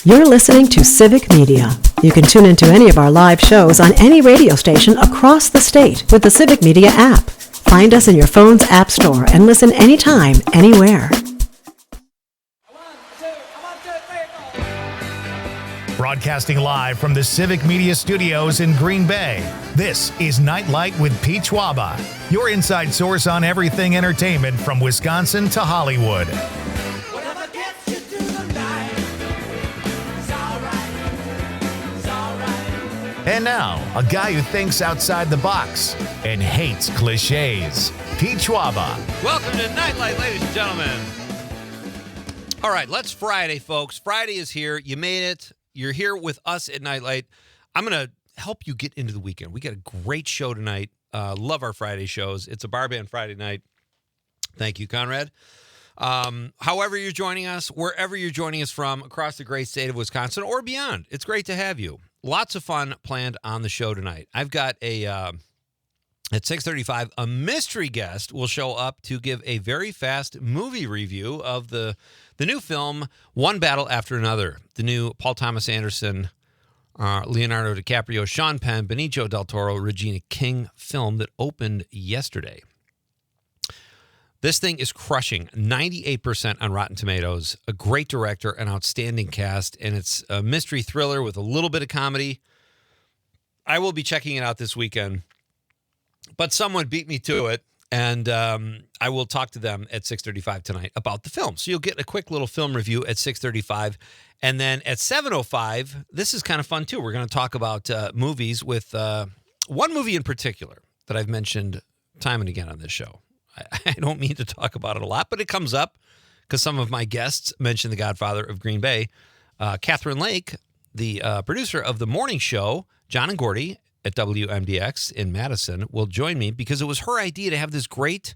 You're listening to Civic Media. You can tune into any of our live shows on any radio station across the state with the Civic Media app. Find us in your phone's app store and listen anytime, anywhere. Broadcasting live from the Civic Media Studios in Green Bay, this is Nite Lite with Pete Schwaba, your inside source on everything entertainment from Wisconsin to Hollywood. And now, a guy who thinks outside the box and hates cliches, Pete Schwaba. Welcome to Nite Lite, ladies and gentlemen. All right, let's Friday, folks. Friday is here. You made it. You're here with us at Nite Lite. I'm going to help you get into the weekend. We got a great show tonight. Love our Friday shows. It's a bar band Friday night. Thank you, Conrad. However you're joining us, wherever you're joining us from across the great state of Wisconsin or beyond, it's great to have you. Lots of fun planned on the show tonight. I've got at 6:35, a mystery guest will show up to give a very fast movie review of the new film, One Battle After Another, the new Paul Thomas Anderson, Leonardo DiCaprio, Sean Penn, Benicio del Toro, Regina King film that opened yesterday. This thing is crushing 98% on Rotten Tomatoes, a great director, an outstanding cast, and it's a mystery thriller with a little bit of comedy. I will be checking it out this weekend, but someone beat me to it, and I will talk to them at 6:35 tonight about the film. So you'll get a quick little film review at 6:35, and then at 7:05, this is kind of fun too. We're going to talk about movies with one movie in particular that I've mentioned time and again on this show. I don't mean to talk about it a lot, but it comes up because some of my guests mentioned The Godfather of Green Bay. Catherine Lake, the producer of the morning show, John and Gordy at WMDX in Madison, will join me because it was her idea to have this great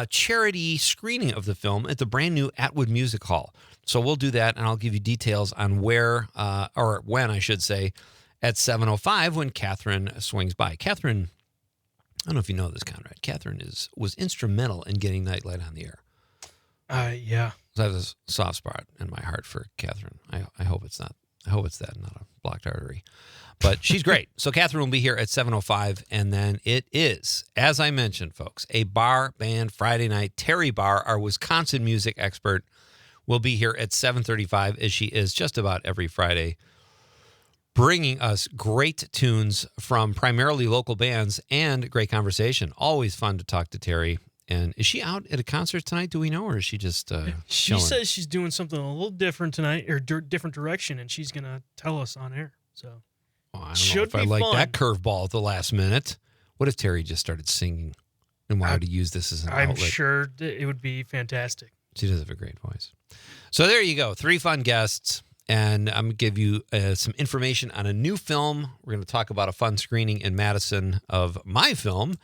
charity screening of the film at the brand new Atwood Music Hall. So we'll do that, and I'll give you details on where, or when I should say, at 7:05 when Catherine swings by. Catherine, I don't know if you know this, Conrad. Catherine was instrumental in getting Nite Lite on the air. Yeah. I have a soft spot in my heart for Catherine. I hope it's not. I hope it's that, not a blocked artery. But she's great. So Catherine will be here at 7:05, and then it is, as I mentioned, folks, a bar band Friday night. Terry Barr, our Wisconsin music expert, will be here at 7:35, as she is just about every Friday, bringing us great tunes from primarily local bands and great conversation. Always fun to talk to Terry. And is she out at a concert tonight? Do we know, or is she just She chilling? says she's doing something a little different tonight, or different direction, and she's going to tell us on air. So I don't know should if I be like fun. that curveball at the last minute. What if Terry just started singing and wanted to use this as an I'm outlet? sure it would be fantastic. She does have a great voice. So there you go. 3 fun guests. And I'm going to give you some information on a new film. We're going to talk about a fun screening in Madison of my film.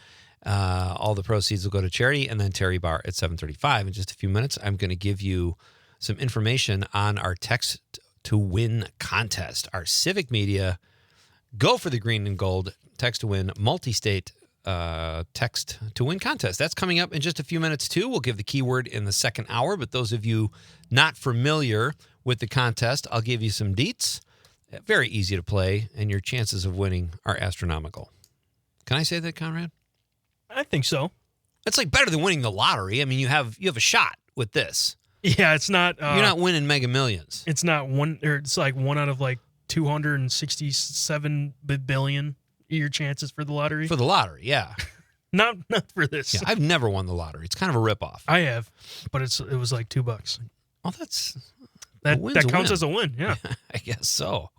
All the proceeds will go to charity. And then Terry Barr at 7:35. In just a few minutes, I'm going to give you some information on our Text to Win contest. Our Civic Media Go for the Green and Gold Text to Win multi-state Text to Win contest. That's coming up in just a few minutes, too. We'll give the keyword in the second hour. But those of you not familiar with the contest, I'll give you some deets. Very easy to play, and your chances of winning are astronomical. Can I say that, Conrad? I think so. That's like better than winning the lottery. I mean, you have a shot with this. Yeah, it's not. You're not winning Mega Millions. It's not one, or it's like one out of like 267 billion. Your chances for the lottery. For the lottery, yeah. not for this. Yeah, I've never won the lottery. It's kind of a ripoff. I have, but it was like $2. Oh, that That counts as a win. Yeah. I guess so.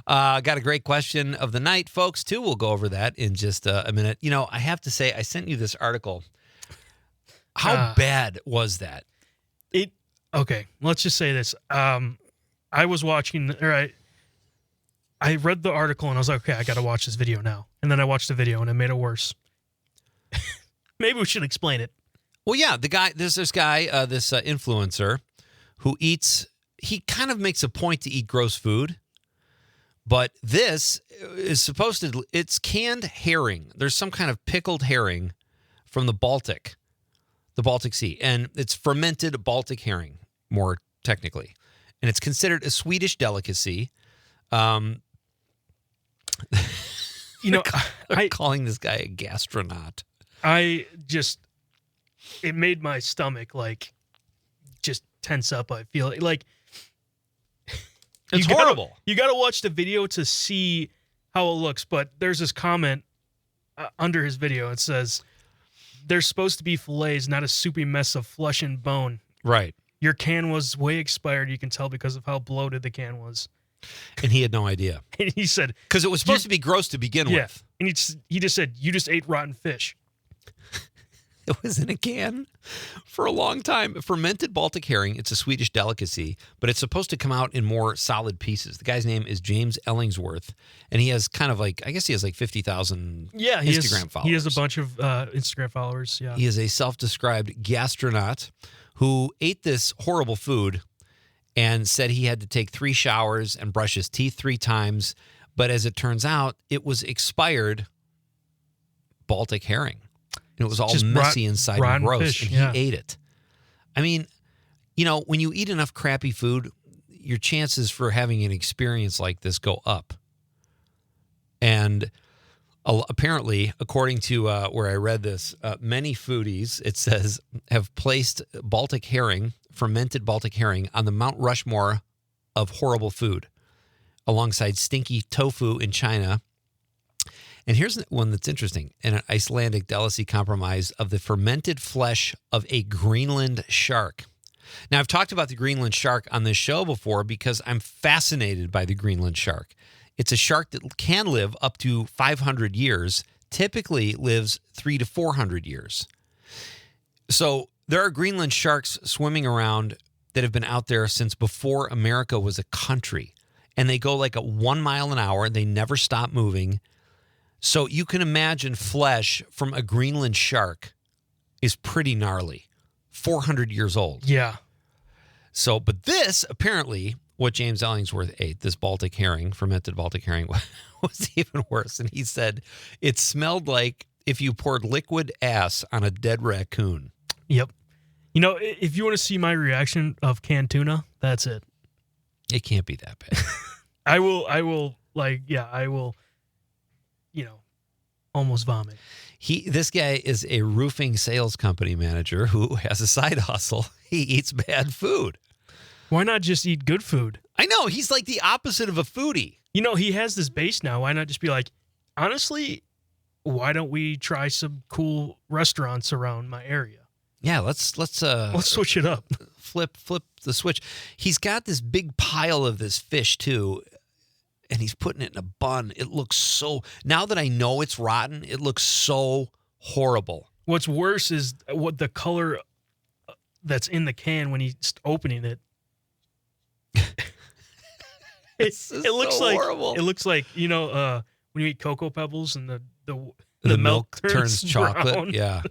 Got a great question of the night, folks, too. We'll go over that in just a minute. You know, I have to say, I sent you this article. How bad was that? Okay, let's just say this. I was watching, or I read the article and I was like, okay, I got to watch this video now. And then I watched the video and it made it worse. Maybe we should explain it. Well, yeah, this influencer who eats, he kind of makes a point to eat gross food, but this is it's canned herring. There's some kind of pickled herring from the Baltic Sea, and it's fermented Baltic herring, more technically. and it's considered a Swedish delicacy. You know, They're calling this guy a gastronaut. It made my stomach like just tense up. I feel like It's horrible. You got to watch the video to see how it looks. But there's this comment under his video. It says, "They're supposed to be fillets, not a soupy mess of flesh and bone." Right. Your can was way expired. You can tell because of how bloated the can was. And he had no idea. And he said, because it was supposed to be gross to begin with. And he just said, "You just ate rotten fish." It was in a can for a long time. Fermented Baltic herring, it's a Swedish delicacy, but it's supposed to come out in more solid pieces. The guy's name is James Ellingsworth, and he has kind of like, I guess he has like 50,000 Instagram followers. He has a bunch of Instagram followers, yeah. He is a self-described gastronaut who ate this horrible food and said he had to take 3 showers and brush his teeth 3 times. But as it turns out, it was expired Baltic herring. And it was all just messy inside and gross, fish, and yeah. he ate it. I mean, you know, when you eat enough crappy food, your chances for having an experience like this go up. And apparently, according to where I read this, many foodies, it says, have placed Baltic herring, fermented Baltic herring, on the Mount Rushmore of horrible food, alongside stinky tofu in China. And here's one that's interesting. An Icelandic delicacy compromise of the fermented flesh of a Greenland shark. Now, I've talked about the Greenland shark on this show before because I'm fascinated by the Greenland shark. It's a shark that can live up to 500 years, typically lives 300 to 400 years. So there are Greenland sharks swimming around that have been out there since before America was a country. And they go like at 1 mile an hour. They never stop moving. So you can imagine flesh from a Greenland shark is pretty gnarly. 400 years old. Yeah. So, but this, apparently, what James Ellingsworth ate, this Baltic herring, fermented Baltic herring, was even worse. And he said it smelled like if you poured liquid ass on a dead raccoon. Yep. You know, if you want to see my reaction of canned tuna, that's it. It can't be that bad. I will, almost vomit. This guy is a roofing sales company manager who has a side hustle. He eats bad food. Why not just eat good food? I know. He's like the opposite of a foodie. You know, he has this base now. Why not just be like, honestly, why don't we try some cool restaurants around my area? Yeah, let's switch it up. Flip the switch. He's got this big pile of this fish too, and he's putting it in a bun. It looks so, now that I know it's rotten, it looks so horrible. What's worse is what the color that's in the can when he's opening it. It looks like horrible. It looks like, when you eat Cocoa Pebbles and the milk turns chocolate. brown. Yeah.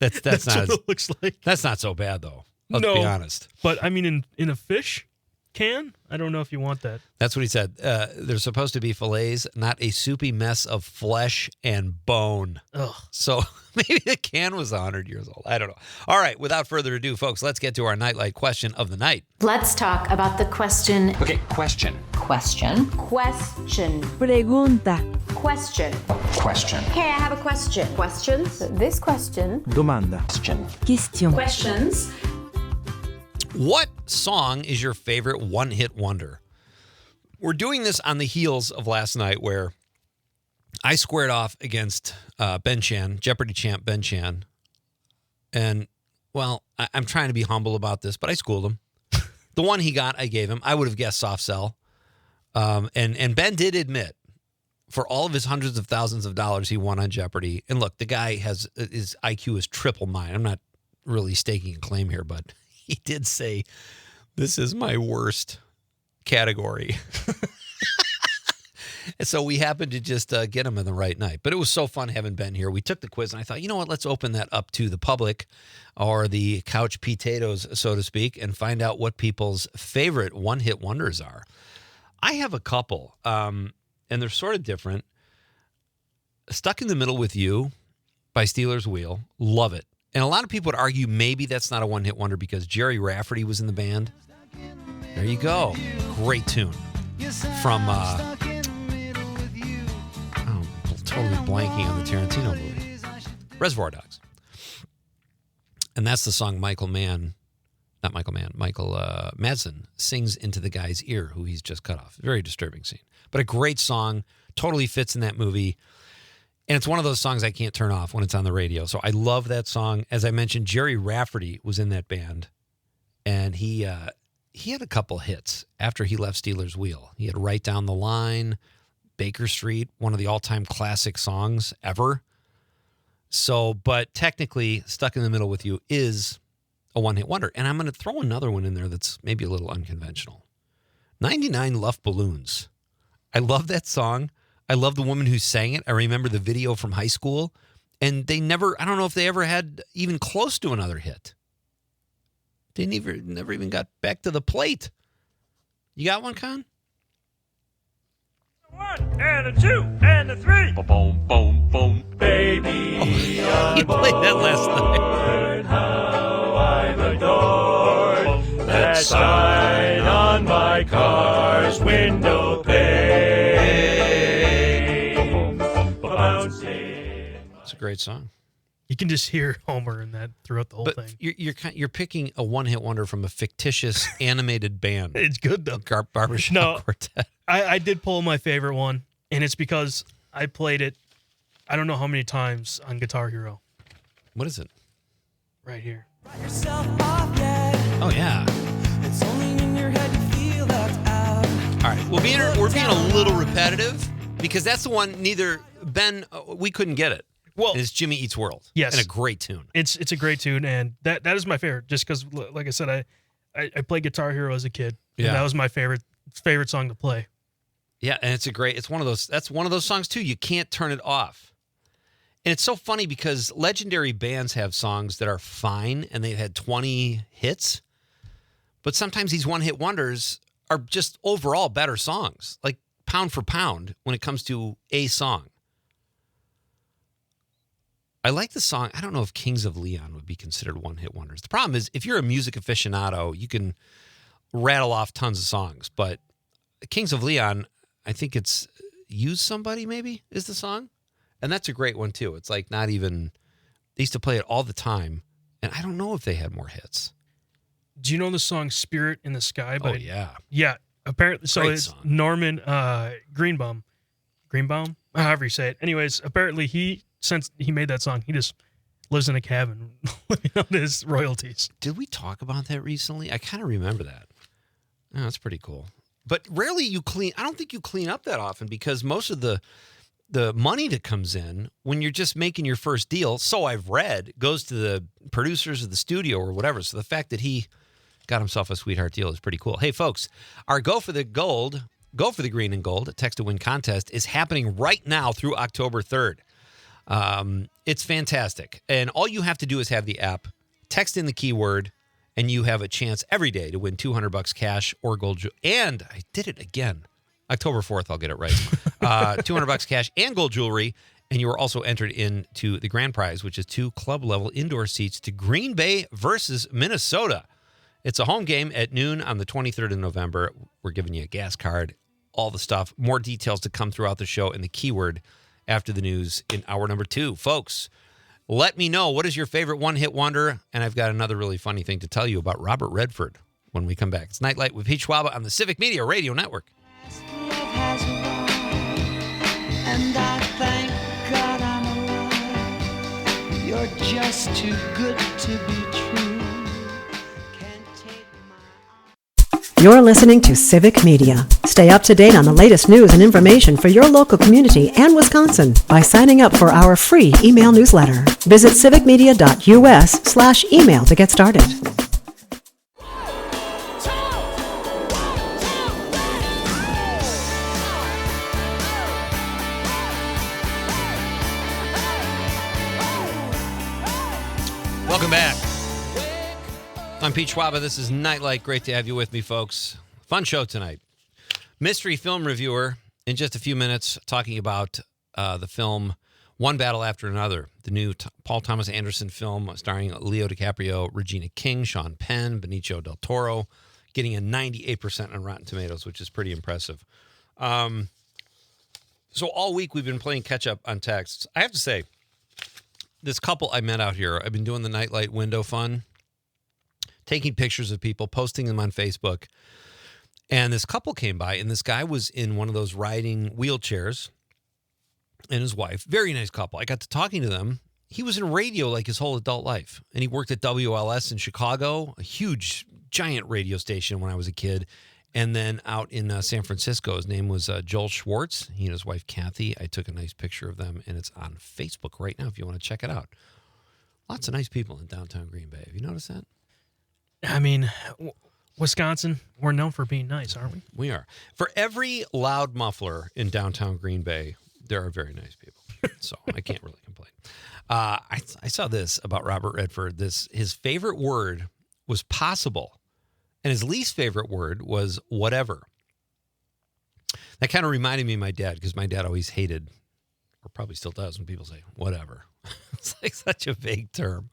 That's not what it looks like. That's not so bad though. Let's be honest. But I mean, in a fish can, I don't know if you want that. That's what he said. They're supposed to be fillets, not a soupy mess of flesh and bone. Ugh. So maybe the can was 100 years old. I don't know. All right. Without further ado, folks, let's get to our Nite Lite question of the night. Let's talk about the question. Okay, question. Question. Question. Pregunta. Question. Question. Hey, I have a question. Questions? This question. Domanda. Question. Question. Questions. What song is your favorite one-hit wonder? We're doing this on the heels of last night where I squared off against Ben Chan, Jeopardy champ Ben Chan. And, well, I'm trying to be humble about this, but I schooled him. The one he got, I gave him. I would have guessed Soft Cell. And Ben did admit, for all of his hundreds of thousands of dollars he won on Jeopardy, and look, the guy his IQ is triple mine. I'm not really staking a claim here, but he did say, this is my worst category. And so we happened to just get him in the right night. But it was so fun having Ben here. We took the quiz, and I thought, you know what? Let's open that up to the public, or the couch potatoes, so to speak, and find out what people's favorite one-hit wonders are. I have a couple, and they're sort of different. Stuck in the Middle with You by Steelers Wheel. Love it. And a lot of people would argue maybe that's not a one-hit wonder because Jerry Rafferty was in the band. There There you go. Great tune from, I'm totally blanking on the Tarantino movie. Reservoir Dogs. And that's the song Michael Madsen sings into the guy's ear who he's just cut off. Very disturbing scene. But a great song. Totally fits in that movie. And it's one of those songs I can't turn off when it's on the radio. So I love that song. As I mentioned, Jerry Rafferty was in that band. And he had a couple hits after he left Steelers Wheel. He had Right Down the Line, Baker Street, one of the all-time classic songs ever. So, but technically, Stuck in the Middle with You is a one-hit wonder. And I'm going to throw another one in there that's maybe a little unconventional. 99 Luft Balloons. I love that song. I love the woman who sang it. I remember the video from high school. And I don't know if they ever had even close to another hit. They never even got back to the plate. You got one, Con? 1 and a 2 and a 3. Boom, boom, boom, baby. You played that last night. How I'm adored. That sign on my car's window pane. It's a great song. You can just hear Homer in that throughout the whole But thing. you're picking a one-hit wonder from a fictitious animated band. It's good though. Barbershop Quartet. I did pull my favorite one, and it's because I played it I don't know how many times on Guitar Hero. What is it? Right here. Oh, yeah. It's only in your head you feel left out. All right. We're being a little repetitive because that's the one we couldn't get it. Well, it's Jimmy Eats World. Yes. And a great tune. It's a great tune, and that is my favorite just because, like I said, I played Guitar Hero as a kid, and that was my favorite song to play. Yeah, and that's one of those songs too. You can't turn it off. And it's so funny because legendary bands have songs that are fine and they've had 20 hits, but sometimes these one-hit wonders are just overall better songs, like pound for pound when it comes to a song. I like the song. I don't know if Kings of Leon would be considered one-hit wonders. The problem is if you're a music aficionado, you can rattle off tons of songs, but Kings of Leon, I think it's Use Somebody maybe is the song. And that's a great one too. It's like not even, they used to play it all the time. And I don't know if they had more hits. Do you know the song Spirit in the Sky? Oh, yeah. Yeah. Apparently, so Great it's song. Norman Greenbaum, however you say it. Anyways, apparently since he made that song, he just lives in a cabin living on his royalties. Did we talk about that recently? I kind of remember that. Oh, that's pretty cool. But rarely I don't think you clean up that often because most of the money that comes in when you're just making your first deal, so I've read, goes to the producers of the studio or whatever. So the fact that he got himself a sweetheart deal is pretty cool. Hey, folks, our Go for the Green and Gold Text to Win contest is happening right now through October 3rd. It's fantastic. And all you have to do is have the app, text in the keyword, and you have a chance every day to win $200 cash or gold. And I did it again. October 4th, I'll get it right. $200 cash and gold jewelry. And you are also entered into the grand prize, which is 2 club-level indoor seats to Green Bay versus Minnesota. It's a home game at noon on the 23rd of November. We're giving you a gas card, all the stuff. More details to come throughout the show and the keyword after the news in hour number 2. Folks, let me know, what is your favorite one-hit wonder? And I've got another really funny thing to tell you about Robert Redford when we come back. It's Nite Lite with Pete Schwaba on the Civic Media Radio Network. Love has arrived, and I thank God I'm alive. You're just too good to be true. Can't take my You're listening to Civic Media. Stay up to date on the latest news and information for your local community and Wisconsin by signing up for our free email newsletter. Visit civicmedia.us/email to get started. Welcome back. I'm Pete Schwaba. This is Nite Lite. Great to have you with me, folks. Fun show tonight. Mystery film reviewer in just a few minutes talking about the film One Battle After Another, the new Paul Thomas Anderson film starring Leo DiCaprio, Regina King, Sean Penn, Benicio del Toro, getting a 98% on Rotten Tomatoes, which is pretty impressive. So all week we've been playing catch up on texts. I have to say, this couple I met out here, I've been doing the Nite Lite window fun, taking pictures of people, posting them on Facebook. And this couple came by, and this guy was in one of those riding wheelchairs, and his wife, very nice couple. I got to talking to them. He was in radio like his whole adult life, and he worked at WLS in Chicago, a huge, giant radio station when I was a kid. And then out in San Francisco, his name was Joel Schwartz. He and his wife, Kathy. I took a nice picture of them, and it's on Facebook right now if you want to check it out. Lots of nice people in downtown Green Bay. Have you noticed that? I mean, Wisconsin, we're known for being nice, aren't we? We are. For every loud muffler in downtown Green Bay, there are very nice people. So I can't really complain. I saw this about Robert Redford. His favorite word was possible, and his least favorite word was whatever. That kind of reminded me of my dad, because my dad always hated, or probably still does, when people say whatever. It's like such a vague term.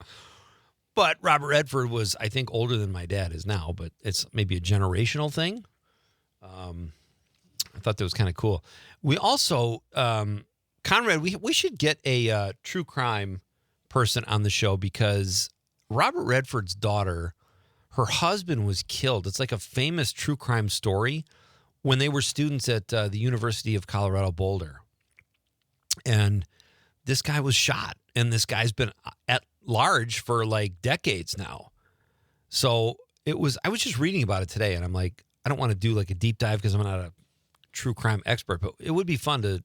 But Robert Redford was, I think, older than my dad is now, but it's maybe a generational thing. I thought that was kind of cool. We also, Conrad, we should get a true crime person on the show, because Robert Redford's daughter, her husband was killed. It's like a famous true crime story when they were students at the University of Colorado Boulder. And this guy was shot, and this guy's been at large for like decades now. So I was just reading about it today, and I'm like, I don't want to do like a deep dive because I'm not a true crime expert, but it would be fun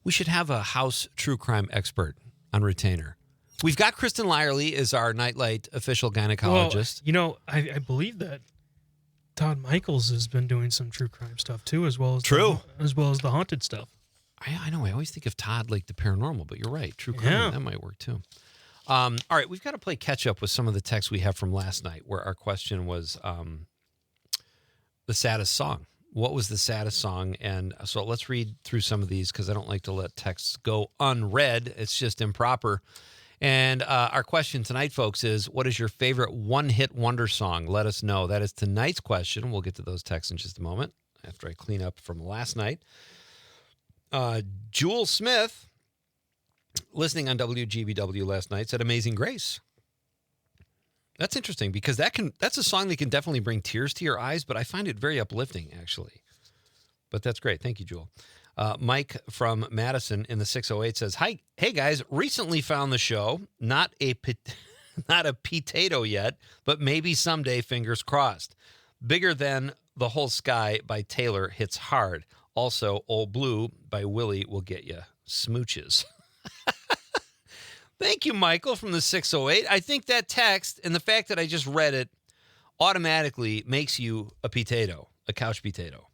we should have a house true crime expert on retainer. We've got Kristen Lyerly as our Nite Lite official gynecologist. Well, I believe that Todd Michaels has been doing some true crime stuff too, as well as the haunted stuff. I know. I always think of Todd like the paranormal, but you're right. True crime, that might work too. All right, we've got to play catch up with some of the texts we have from last night, where our question was the saddest song. What was the saddest song? And so let's read through some of these, because I don't like to let texts go unread. It's just improper. And our question tonight, folks, is what is your favorite one-hit wonder song? Let us know. That is tonight's question. We'll get to those texts in just a moment after I clean up from last night. Jewel Smith, listening on WGBW last night, said Amazing Grace. That's interesting, because that's a song that can definitely bring tears to your eyes, but I find it very uplifting, actually. But that's great. Thank you, Jewel. Mike from Madison in the 608 says, "Hi, hey guys, recently found the show. Not a potato yet, but maybe someday, fingers crossed. Bigger Than the Whole Sky by Taylor hits hard. Also, Old Blue by Willie will get you smooches." Thank you, Michael from the 608. I think that text and the fact that I just read it automatically makes you a potato, a couch potato.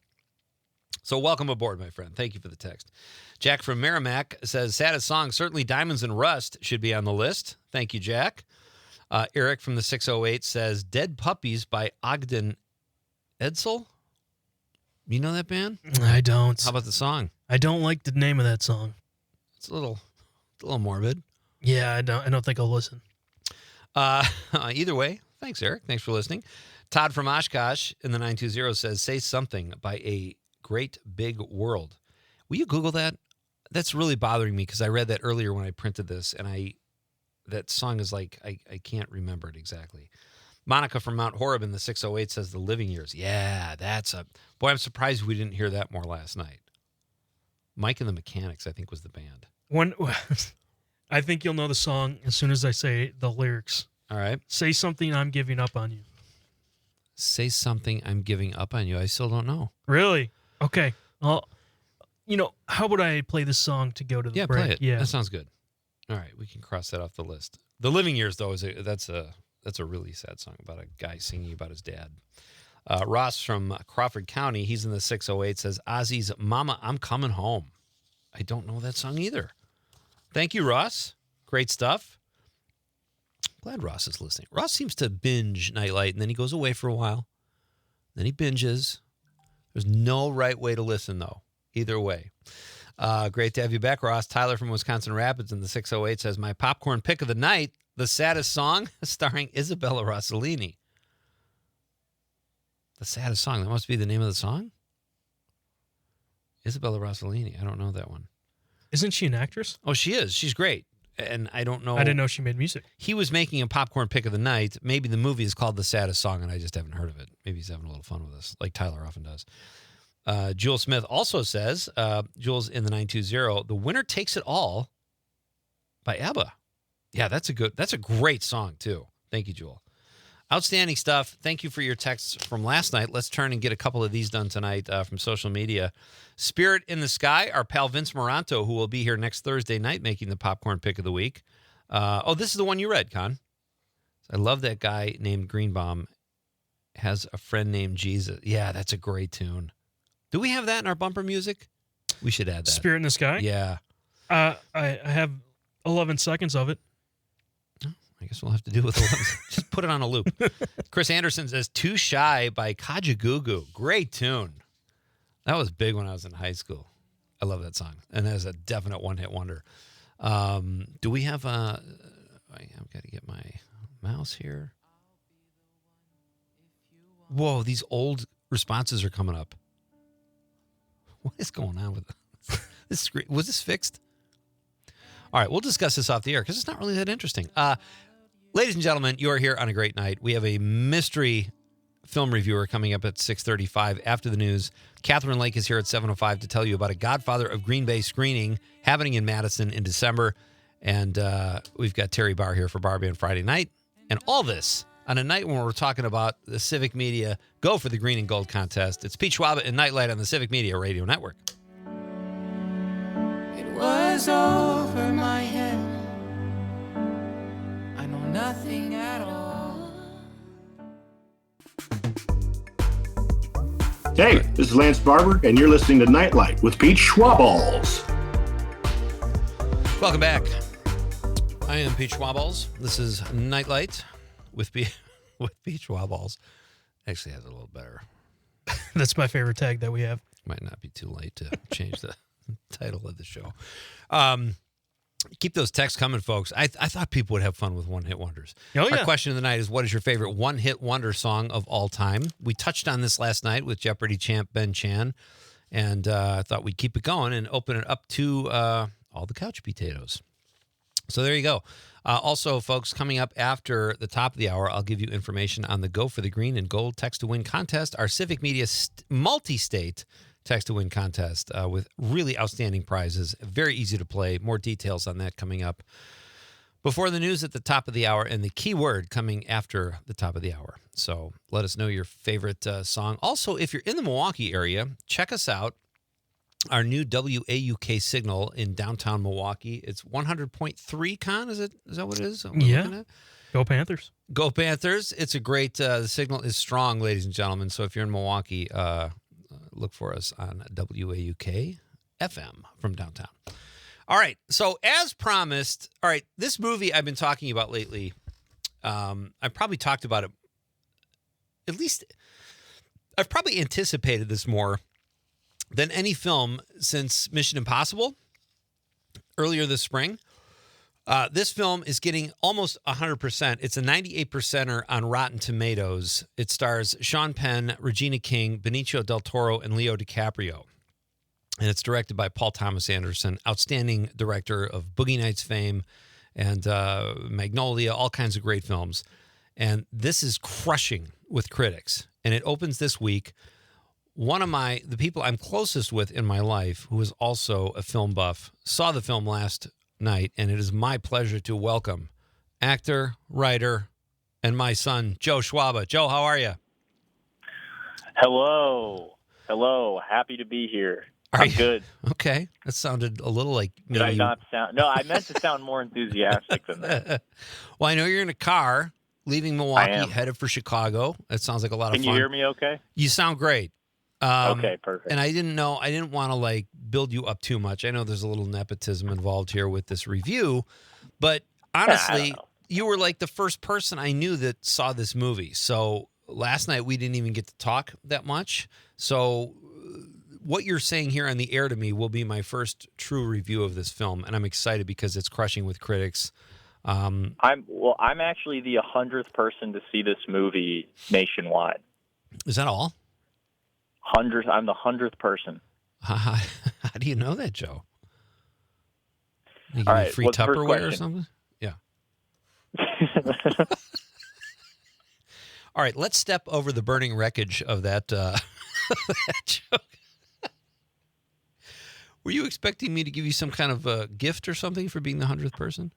So welcome aboard, my friend. Thank you for the text. Jack from Merrimack says, saddest song, certainly Diamonds and Rust should be on the list. Thank you, Jack. Eric from the 608 says, Dead Puppies by Ogden Edsel. You know that band? I don't. How about the song? I don't like the name of that song. It's a little morbid. Yeah, I don't think I'll listen. Either way, thanks, Eric. Thanks for listening. Todd from Oshkosh in the 920 says, Say Something by A Great Big World. Will you Google that? That's really bothering me, because I read that earlier when I printed this, and that song is like, I can't remember it exactly. Monica from Mount Horeb in the 608 says The Living Years. Yeah, boy, I'm surprised we didn't hear that more last night. Mike and the Mechanics, I think, was the band. I think you'll know the song as soon as I say the lyrics. All right. Say something, I'm giving up on you. Say something, I'm giving up on you. I still don't know. Really? Okay. Well, how would I play this song to go to the break? Play it. Yeah, that sounds good. All right, we can cross that off the list. The Living Years, though, that's a really sad song about a guy singing about his dad. Ross from Crawford County, he's in the 608, says Ozzy's Mama, I'm Coming Home. I don't know that song either. Thank you, Ross. Great stuff. Glad Ross is listening. Ross seems to binge Nite Lite, and then he goes away for a while. Then he binges. There's no right way to listen, though. Either way. Great to have you back, Ross. Tyler from Wisconsin Rapids in the 608 says, my popcorn pick of the night, the saddest song, starring Isabella Rossellini. The Saddest Song. That must be the name of the song? Isabella Rossellini. I don't know that one. Isn't she an actress? Oh, she is. She's great. And I don't know. I didn't know she made music. He was making a popcorn pick of the night. Maybe the movie is called The Saddest Song, and I just haven't heard of it. Maybe he's having a little fun with us, like Tyler often does. Jewel Smith also says, Jules in the 920, The Winner Takes It All by ABBA. Yeah, that's a great song, too. Thank you, Jewel. Outstanding stuff. Thank you for your texts from last night. Let's turn and get a couple of these done tonight from social media. Spirit in the Sky, our pal Vince Moranto, who will be here next Thursday night making the popcorn pick of the week. This is the one you read, Con. I love that guy named Greenbaum has a friend named Jesus. Yeah, that's a great tune. Do we have that in our bumper music? We should add that. Spirit in the Sky? Yeah. I have 11 seconds of it. I guess we'll have to do with 11. Just put it on a loop. Chris Anderson says, Too Shy by Kajagoogoo. Great tune. That was big when I was in high school. I love that song. And that is a definite one-hit wonder. Do we have I've got to get my mouse here. Whoa, these old responses are coming up. What is going on with this screen? Was this fixed? All right, we'll discuss this off the air because it's not really that interesting. Ladies and gentlemen, you are here on a great night. We have a mystery film reviewer coming up at 6:35 after the news. Catherine Lake is here at 7:05 to tell you about a Godfather of Green Bay screening happening in Madison in December. And we've got Terry Barr here for Barbie on Friday night. And all this on a night when we're talking about the Civic Media Go for the Green and Gold contest. It's Pete Schwaba and Nite Lite on the Civic Media Radio Network. It was over my head. I know nothing at all. Hey, this is Lance Barber, and you're listening to Nite Lite with Pete Schwaballs. Welcome back. I am Pete Schwaballs. This is Nite Lite with Pete Schwaballs. Actually has a little better. That's my favorite tag that we have. Might not be too late to change the title of the show. Keep those texts coming, folks. I thought people would have fun with one-hit wonders. Oh, yeah. Our question of the night is, what is your favorite one-hit wonder song of all time? We touched on this last night with Jeopardy champ Ben Chan, and I thought we'd keep it going and open it up to all the couch potatoes. So there you go. Also, folks, coming up after the top of the hour, I'll give you information on the Go for the Green and Gold Text to Win contest, our Civic Media multi-state Text to Win contest with really outstanding prizes. Very easy to play. More details on that coming up before the news at the top of the hour and the keyword coming after the top of the hour. So let us know your favorite song. Also, if you're in the Milwaukee area, check us out. Our new WAUK signal in downtown Milwaukee. It's 100.3, Con, is that what it is? Yeah. Go Panthers. Go Panthers. It's a great, the signal is strong, ladies and gentlemen. So if you're in Milwaukee, look for us on WAUK FM from downtown. All right. So as promised, all right, this movie I've been talking about lately, I've probably talked about it, at least I've probably anticipated this more than any film since Mission Impossible earlier this spring. This film is getting almost 100%. It's a 98%er on Rotten Tomatoes. It stars Sean Penn, Regina King, Benicio del Toro, and Leo DiCaprio. And it's directed by Paul Thomas Anderson, outstanding director of Boogie Nights fame and Magnolia, all kinds of great films. And this is crushing with critics. And it opens this week. One of the people I'm closest with in my life, who is also a film buff, saw the film last night, and it is my pleasure to welcome actor, writer, and my son, Joe Schwaba. Joe, how are you? Hello. Happy to be here. I'm good. Okay. That sounded a little like... Did I not sound... No, I meant to sound more enthusiastic than that. Well, I know you're in a car leaving Milwaukee, headed for Chicago. That sounds like a lot of fun. Can you hear me okay? You sound great. Okay, perfect. And I didn't want to build you up too much. I know there's a little nepotism involved here with this review, but honestly, you were like the first person I knew that saw this movie. So last night we didn't even get to talk that much. So what you're saying here on the air to me will be my first true review of this film, and I'm excited because it's crushing with critics. I'm actually the 100th person to see this movie nationwide. Is that all? Hundreds. I'm the 100th person. How do you know that, Joe? You give All me right, free what's the first Tupperware or question? something? Yeah. All right, let's step over the burning wreckage of that, that joke. Were you expecting me to give you some kind of a gift or something for being the 100th person?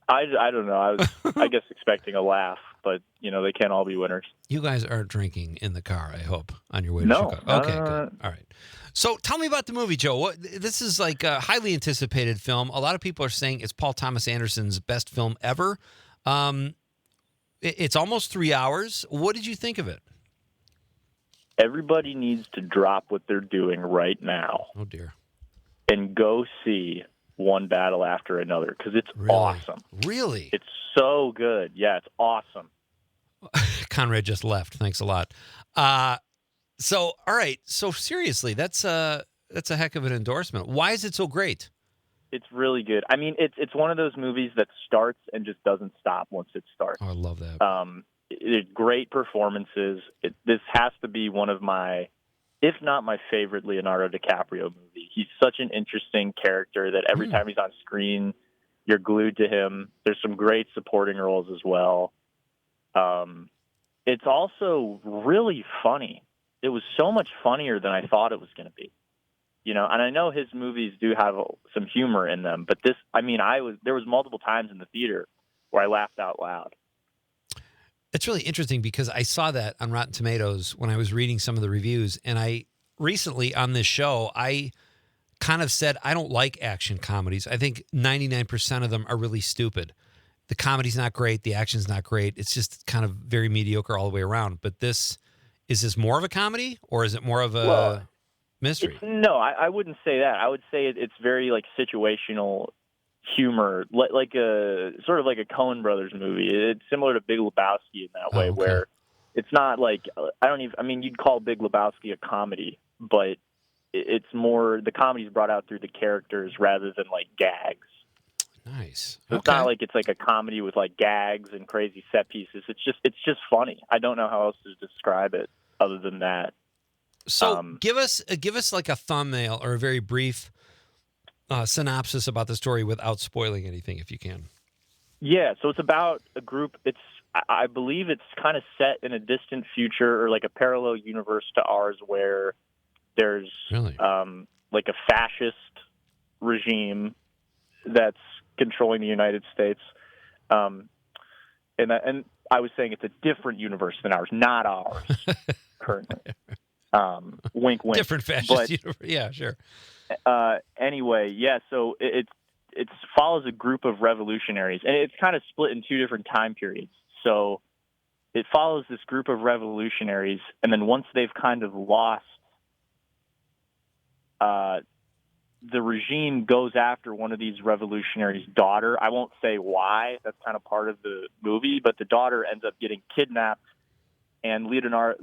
I don't know. I was, I guess, expecting a laugh, but they can't all be winners. You guys aren't drinking in the car, I hope, on your way to No. Chicago. Okay, good. All right. So tell me about the movie, Joe. This is like a highly anticipated film. A lot of people are saying it's Paul Thomas Anderson's best film ever. It's almost 3 hours. What did you think of it? Everybody needs to drop what they're doing right now Oh, dear. and go see One Battle After Another because it's Really? awesome. Really? It's so good. Yeah, it's awesome. Conrad just left. Thanks a lot. So, all right. So, seriously, that's a heck of an endorsement. Why is it so great? It's really good. I mean, it's one of those movies that starts and just doesn't stop once it starts. Oh, I love that. Great performances. This has to be one of my, if not my favorite Leonardo DiCaprio movie. He's such an interesting character that every time he's on screen, you're glued to him. There's some great supporting roles as well. It's also really funny. It was so much funnier than I thought it was going to be. And I know his movies do have some humor in them, but this, I mean, there was multiple times in the theater where I laughed out loud. It's really interesting because I saw that on Rotten Tomatoes when I was reading some of the reviews. And I recently on this show, I kind of said, I don't like action comedies. I think 99% of them are really stupid. The comedy's not great. The action's not great. It's just kind of very mediocre all the way around. But is this more of a comedy or is it more of a mystery? No, I wouldn't say that. I would say it's very like situational humor, like a sort of like a Coen Brothers movie. It's similar to Big Lebowski in that way, where it's not like you'd call Big Lebowski a comedy, but it's more the comedy's brought out through the characters rather than like gags. Nice. So it's not like it's like a comedy with like gags and crazy set pieces. It's just funny. I don't know how else to describe it other than that. So give us like a thumbnail or a very brief synopsis about the story without spoiling anything, if you can. Yeah, so it's about a group. I believe it's kind of set in a distant future or like a parallel universe to ours where there's really? Like a fascist regime that's controlling the United States. And I was saying it's a different universe than ours, not ours currently. Wink, wink. Different fascist universe. Yeah, sure. Anyway, yeah, so it follows a group of revolutionaries, and it's kind of split in two different time periods. So it follows this group of revolutionaries, and then once they've kind of lost, the regime goes after one of these revolutionaries' daughter. I won't say why. That's kind of part of the movie, but the daughter ends up getting kidnapped, and Leonardo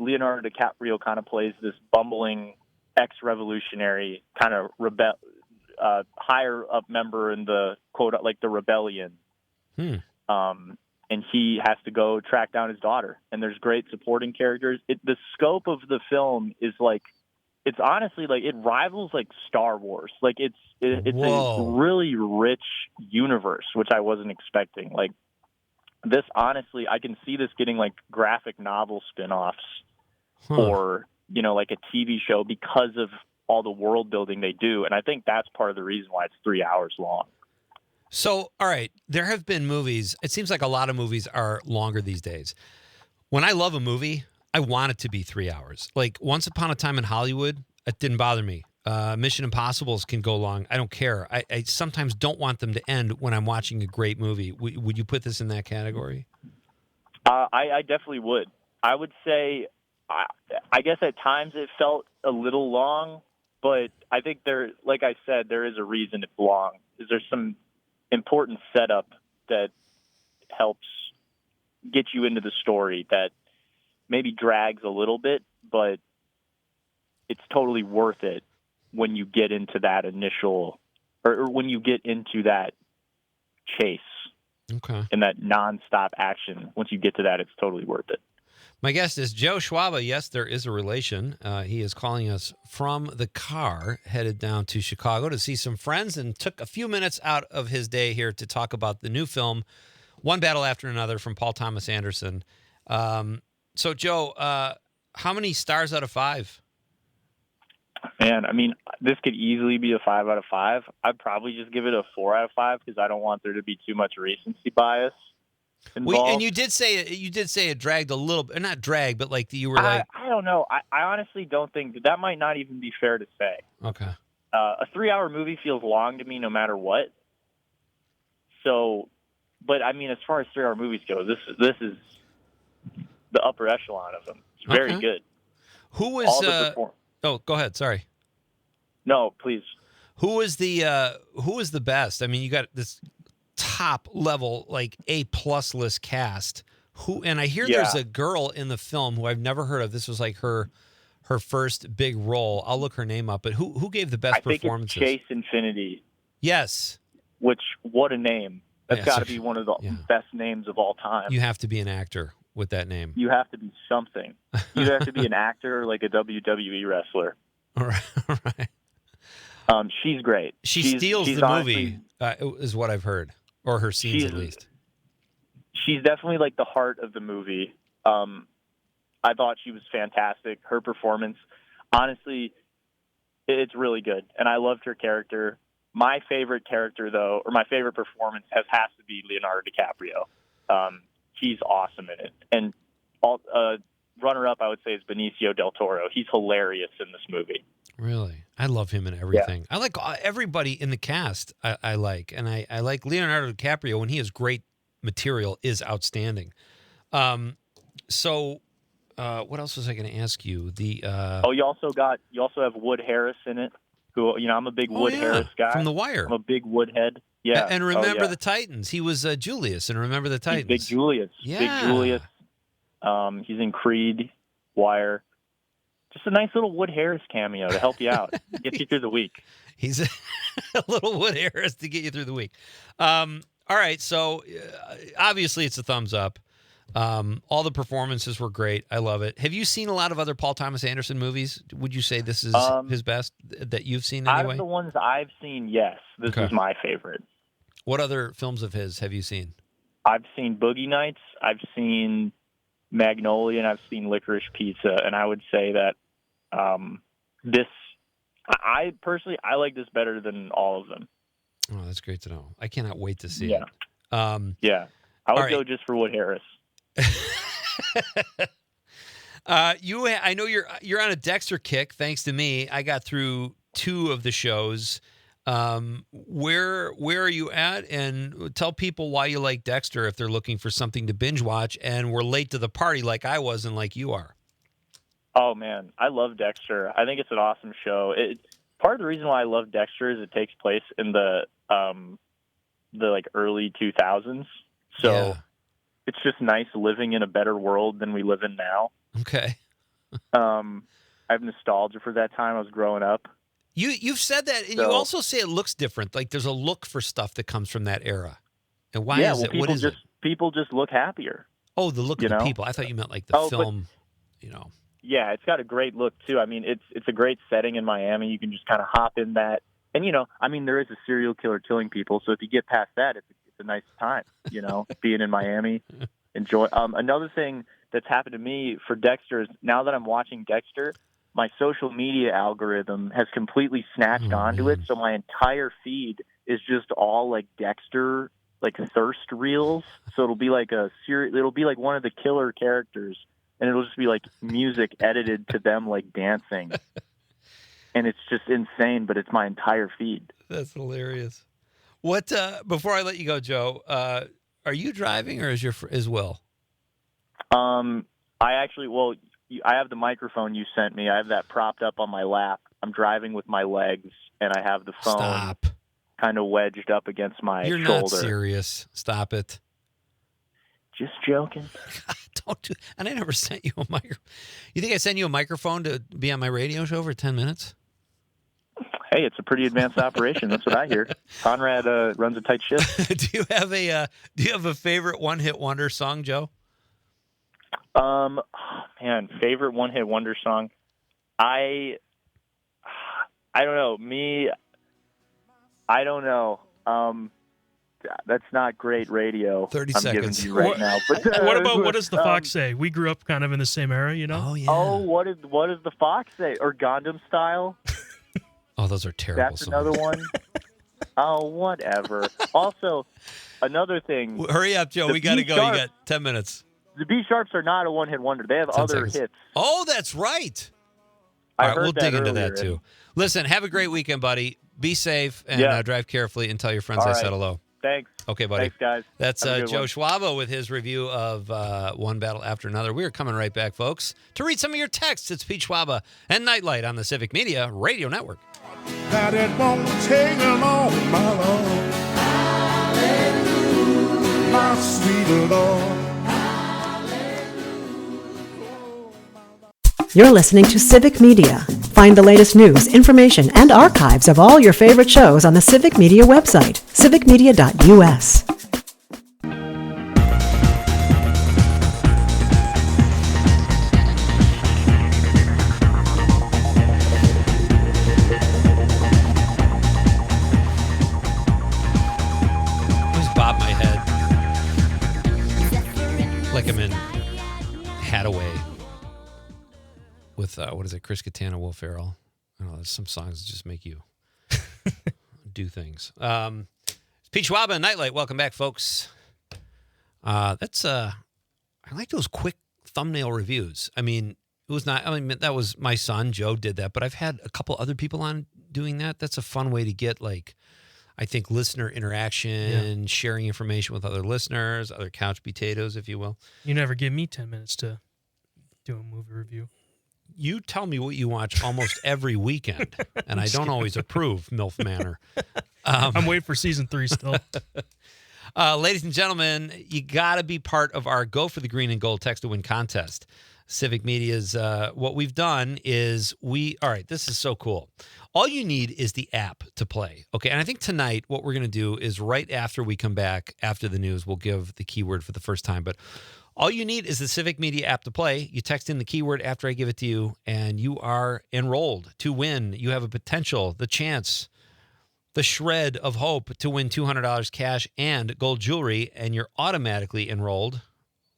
DiCaprio kind of plays this bumbling ex-revolutionary kind of higher up member in the quote, like the rebellion. And he has to go track down his daughter. And there's great supporting characters. The scope of the film is like, it's honestly like it rivals like Star Wars. Like it's a really rich universe, which I wasn't expecting. Like this, honestly, I can see this getting like graphic novel spinoffs or, like a TV show because of all the world building they do. And I think that's part of the reason why it's 3 hours long. So, all right, there have been movies. It seems like a lot of movies are longer these days. When I love a movie, I want it to be 3 hours. Like Once Upon a Time in Hollywood, it didn't bother me. Mission Impossibles can go long. I don't care. I sometimes don't want them to end when I'm watching a great movie. Would you put this in that category? I definitely would. I would say, I guess at times it felt a little long, but I think like I said, there is a reason it's long. There's some important setup that helps get you into the story that maybe drags a little bit, but it's totally worth it when you get into that initial, or when you get into that chase and that nonstop action. Once you get to that, it's totally worth it. My guest is Joe Schwaba. Yes, there is a relation. He is calling us from the car, headed down to Chicago to see some friends, and took a few minutes out of his day here to talk about the new film, One Battle After Another, from Paul Thomas Anderson. So, Joe, how many stars out of 5? Man, I mean, this could easily be a 5 out of 5. I'd probably just give it a 4 out of 5 because I don't want there to be too much recency bias involved. And you did say it dragged a little bit, not drag, but like you were like, I don't know. I honestly don't think that might not even be fair to say. okay. A 3-hour movie feels long to me no matter what. So, but I mean, as far as 3-hour movies go, this is the upper echelon of them. It's very good. Who was oh, go ahead. Sorry. No, please. Who was the best? I mean, you got this top level, like A+ list cast. And I hear there's a girl in the film who I've never heard of. This was like her first big role. I'll look her name up. But who gave the best performances? I think it's Chase Infinity. Yes. Which, what a name. That's got to be one of the best names of all time. You have to be an actor with that name. You have to be something. You have to be an actor or like a WWE wrestler. All right. She's great. She steals the movie, is what I've heard, or her scenes at least. She's definitely like the heart of the movie. I thought she was fantastic. Her performance, honestly, it's really good, and I loved her character. My favorite character, though, or my favorite performance has to be Leonardo DiCaprio. He's awesome in it, and runner-up, I would say, is Benicio del Toro. He's hilarious in this movie. Really? I love him in everything. Yeah. I like everybody in the cast I like. And I like Leonardo DiCaprio when he has great material, is outstanding. So what else was I going to ask you? You also have Wood Harris in it, who, I'm a big Wood Harris guy. From The Wire. I'm a big Woodhead. Yeah. And Remember the Titans. He was Julius in Remember the Titans. He's Big Julius. Yeah. Big Julius. He's in Creed, Wire. Just a nice little Wood Harris cameo to help you out, get you through the week. He's a little Wood Harris to get you through the week. All right, so obviously it's a thumbs up. All the performances were great. I love it. Have you seen a lot of other Paul Thomas Anderson movies? Would you say this is his best that you've seen anyway? Out of the ones I've seen, yes. This is my favorite. What other films of his have you seen? I've seen Boogie Nights. I've seen Magnolia, and I've seen Licorice Pizza, and I would say that I personally like this better than all of them. Oh, that's great to know. I cannot wait to see it. I would go just for Wood Harris. I know you're on a Dexter kick. Thanks to me, I got through 2 of the shows. Where are you at? And tell people why you like Dexter if they're looking for something to binge watch and we're late to the party like I was and like you are. Oh man, I love Dexter. I think it's an awesome show. Part of the reason why I love Dexter is it takes place in the like early 2000s. So it's just nice living in a better world than we live in now. Okay. I have nostalgia for that time I was growing up. You've said that, and you also say it looks different. Like there's a look for stuff that comes from that era. And why is it? What is it? People just look happier. Oh, the look of the people. I thought you meant like the film. Yeah, it's got a great look too. I mean, it's a great setting in Miami. You can just kind of hop in that, and there is a serial killer killing people. So if you get past that, it's a nice time. Being in Miami, enjoy. Another thing that's happened to me for Dexter is now that I'm watching Dexter, my social media algorithm has completely snatched onto it. So my entire feed is just all like Dexter, like thirst reels. So it'll be like it'll be like one of the killer characters, and it'll just be like music edited to them like dancing. And it's just insane, but it's my entire feed. That's hilarious. What, before I let you go, Joe, are you driving or is Will? I have the microphone you sent me. I have that propped up on my lap. I'm driving with my legs, and I have the phone kind of wedged up against my shoulder. You're not serious. Stop it. Just joking. Don't do. And I never sent you a microphone. You think I sent you a microphone to be on my radio show for 10 minutes? Hey, it's a pretty advanced operation. That's what I hear. Conrad runs a tight ship. Do you have a favorite one-hit wonder song, Joe? Oh, man, favorite one-hit wonder song. I don't know. I don't know. That's not great radio. 30 I'm seconds. giving you right now. But, What does the Fox say? We grew up kind of in the same era, you know? Oh, yeah. Oh, what does the Fox say? Or Gundam Style? Oh, those are terrible That's songs. another one. Oh, whatever. Also, another thing. Hurry up, Joe. We got to go. You got 10 minutes. The B Sharps are not a one-hit wonder. They have 10 other seconds. hits. Oh, that's right. I All right, heard we'll that dig into that, earlier. too. Listen, have a great weekend, buddy. Be safe and drive carefully and tell your friends All I right. said hello. Thanks. Okay, buddy. Thanks, guys. That's Have a good Joe one. Schwaba with his review of One Battle After Another. We are coming right back, folks, to read some of your texts. It's Pete Schwaba and Nite Lite on the Civic Media Radio Network. That it won't take long, my Lord. Hallelujah. My sweet Lord. You're listening to Civic Media. Find the latest news, information, and archives of all your favorite shows on the Civic Media website, civicmedia.us. Just bob my head like I'm in Hadaway with, what is it, Chris Katana, Will Ferrell. I don't know, there's some songs that just make you do things. It's Pete Schwaba and Nite Lite. Welcome back, folks. I like those quick thumbnail reviews. That was my son, Joe, did that, but I've had a couple other people on doing that. That's a fun way to get, I think, listener interaction, sharing information with other listeners, other couch potatoes, if you will. You never give me 10 minutes to do a movie review. You tell me what you watch almost every weekend, and I don't always approve, MILF Manor. I'm waiting for season 3 still. Ladies and gentlemen, you got to be part of our Go for the Green and Gold Text to Win contest. Civic Media's, what we've done is all right, this is so cool. All you need is the app to play. Okay, and I think tonight what we're going to do is right after we come back, after the news, we'll give the keyword for the first time, but all you need is the Civic Media app to play. You text in the keyword after I give it to you, and you are enrolled to win. You have a potential, the chance, the shred of hope to win $200 cash and gold jewelry, and you're automatically enrolled.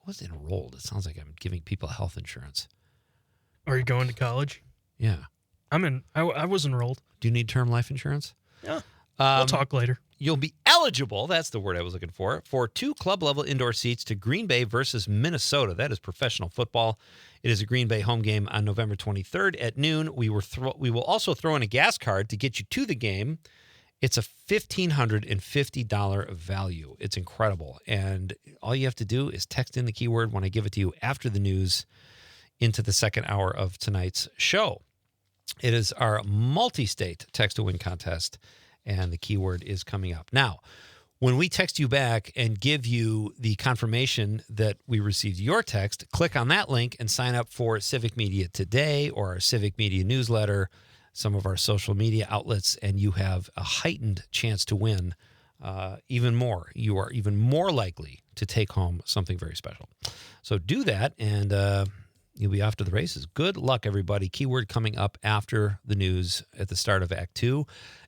What's enrolled? It sounds like I'm giving people health insurance. Are you going to college? Yeah. I was enrolled. Do you need term life insurance? Yeah. We'll talk later. You'll be eligible, that's the word I was looking for 2 club-level indoor seats to Green Bay versus Minnesota. That is professional football. It is a Green Bay home game on November 23rd at noon. We will also throw in a gas card to get you to the game. It's a $1,550 value. It's incredible. And all you have to do is text in the keyword when I give it to you after the news into the second hour of tonight's show. It is our multi-state text-to-win contest, and the keyword is coming up. Now, when we text you back and give you the confirmation that we received your text, click on that link and sign up for Civic Media Today or our Civic Media newsletter, some of our social media outlets, and you have a heightened chance to win even more. You are even more likely to take home something very special. So do that, and you'll be off to the races. Good luck, everybody. Keyword coming up after the news at the start of Act 2,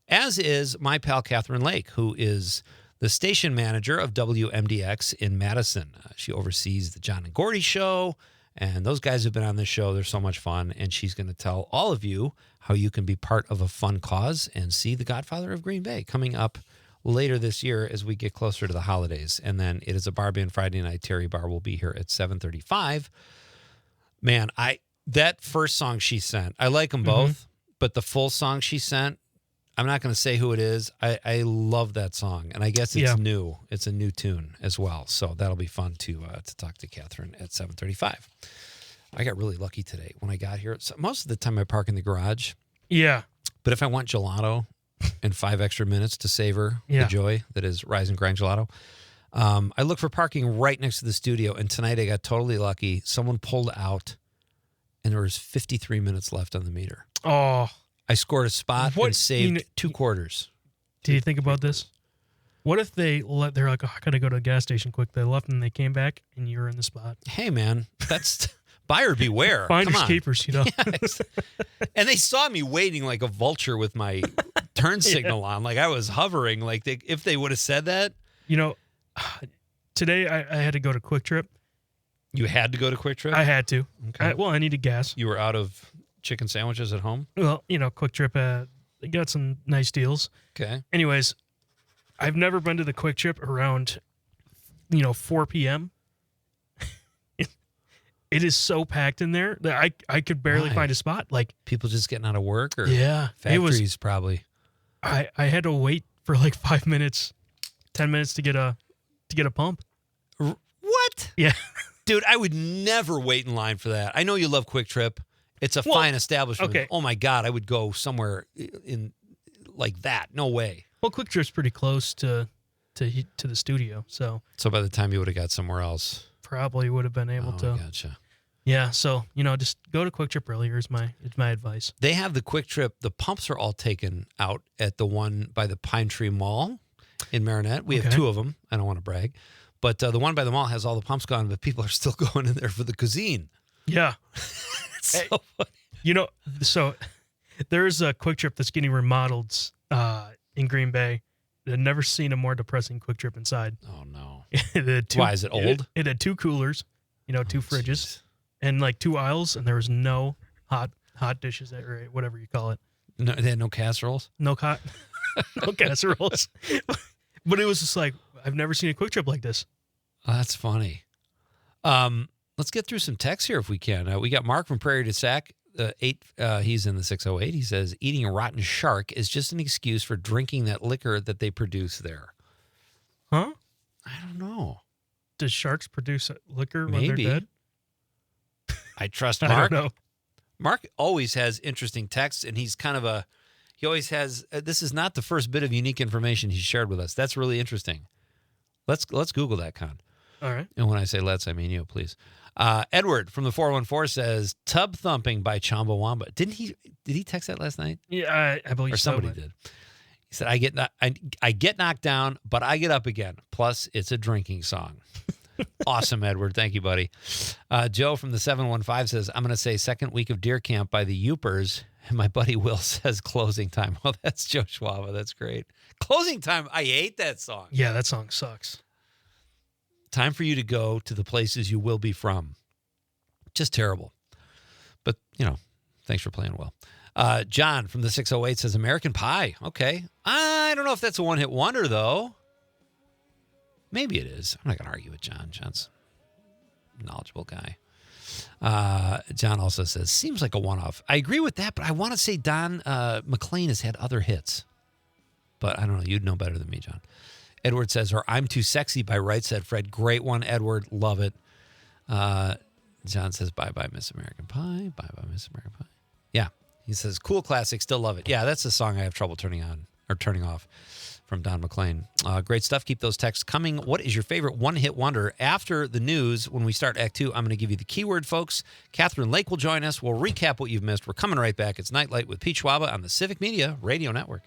as is my pal Catherine Lake, who is the station manager of WMDX in Madison. She oversees the John and Gordy show, and those guys have been on this show. They're so much fun, and she's going to tell all of you how you can be part of a fun cause and see The Godfather of Green Bay coming up later this year as we get closer to the holidays. And then it is a bar band Friday night. Terry Barr will be here at 7:35. Man, that first song she sent, I like them both, but the full song she sent, I'm not going to say who it is. I love that song, and I guess it's new. It's a new tune as well, so that'll be fun to talk to Catherine at 7:35. I got really lucky today when I got here. So most of the time I park in the garage. Yeah. But if I want gelato and 5 extra minutes to savor the joy that is Rise and Grind Gelato, I look for parking right next to the studio, and tonight I got totally lucky. Someone pulled out, and there was 53 minutes left on the meter. Oh. I scored a spot and saved 2 quarters. Do you think about this? What if they're like, oh, I gotta go to the gas station quick. They left and they came back and you were in the spot. Hey, man, that's buyer beware. Finders Come on. keepers, you know. Yes. And they saw me waiting like a vulture with my turn signal on. Like I was hovering. Like if they would have said that. You know, today I had to go to Quick Trip. You had to go to Quick Trip? I had to. Okay. I needed gas. You were out of chicken sandwiches at home? Well, you know, Quick Trip, they got some nice deals. Okay. Anyways, I've never been to the Quick Trip around, 4 p.m. It is so packed in there that I could barely find a spot. Like people just getting out of work or factories probably. I had to wait for like 5 minutes, 10 minutes to get a pump. What? Yeah. Dude, I would never wait in line for that. I know you love Quick Trip. It's a fine establishment. Okay. Oh my God, I would go somewhere in like that. No way. Well, Quick Trip's pretty close to the studio, so by the time you would have got somewhere else, probably would have been able to. Gotcha. Yeah, so just go to Quick Trip earlier is my advice. They have the Quick Trip. The pumps are all taken out at the one by the Pine Tree Mall in Marinette. We have two of them. I don't want to brag, but the one by the mall has all the pumps gone, but people are still going in there for the cuisine. Yeah. It's so funny. So there's a Quick Trip that's getting remodeled in Green Bay. I've never seen a more depressing Quick Trip inside. Oh, no. Why, is it old? It had 2 coolers, 2 fridges, and like 2 aisles, and there was no hot dishes, or whatever you call it. No, they had no casseroles? No casseroles. But it was just like, I've never seen a Quick Trip like this. Oh, that's funny. Let's get through some texts here if we can. We got Mark from Prairie du Sac. He's in the 608. He says, eating a rotten shark is just an excuse for drinking that liquor that they produce there. Huh? I don't know. Does sharks produce liquor when Maybe. they're dead? I trust Mark. I don't know. Mark always has interesting texts, and he's kind of he always has, this is not the first bit of unique information he's shared with us. That's really interesting. Let's Google that, Con. All right. And when I say let's, I mean you, please. Edward from the 414 says, Tub Thumping by Chumbawamba. Did he text that last night? Yeah, I believe or somebody did. He said, I get knocked down, but I get up again. Plus, it's a drinking song. Awesome, Edward. Thank you, buddy. Joe from the 715 says, I'm going to say second week of deer camp by the Yoopers. And my buddy Will says closing time. Well, that's Joe Schwaba. That's great. Closing time. I hate that song. Yeah, that song sucks. Time for you to go to the places you will be from. Just terrible. But, thanks for playing well. John from the 608 says American Pie. Okay. I don't know if that's a one-hit wonder, though. Maybe it is. I'm not going to argue with John. John's a knowledgeable guy. John also says, seems like a one-off. I agree with that, but I want to say Don McLean has had other hits. But I don't know. You'd know better than me, John. Edward says, or I'm Too Sexy by Right Said Fred. Great one, Edward. Love it. John says, bye-bye, Miss American Pie. Bye-bye, Miss American Pie. Yeah. He says, cool classic. Still love it. Yeah, that's the song I have trouble turning off from Don McLean. Great stuff. Keep those texts coming. What is your favorite one-hit wonder? After the news, when we start Act 2, I'm going to give you the keyword, folks. Catherine Lake will join us. We'll recap what you've missed. We're coming right back. It's Nite Lite with Pete Schwaba on the Civic Media Radio Network.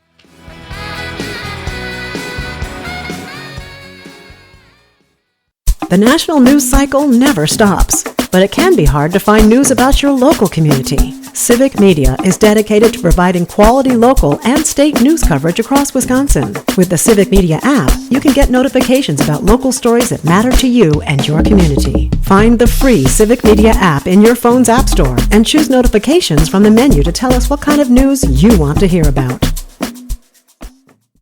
The national news cycle never stops, but it can be hard to find news about your local community. Civic Media is dedicated to providing quality local and state news coverage across Wisconsin. With the Civic Media app, you can get notifications about local stories that matter to you and your community. Find the free Civic Media app in your phone's app store and choose notifications from the menu to tell us what kind of news you want to hear about.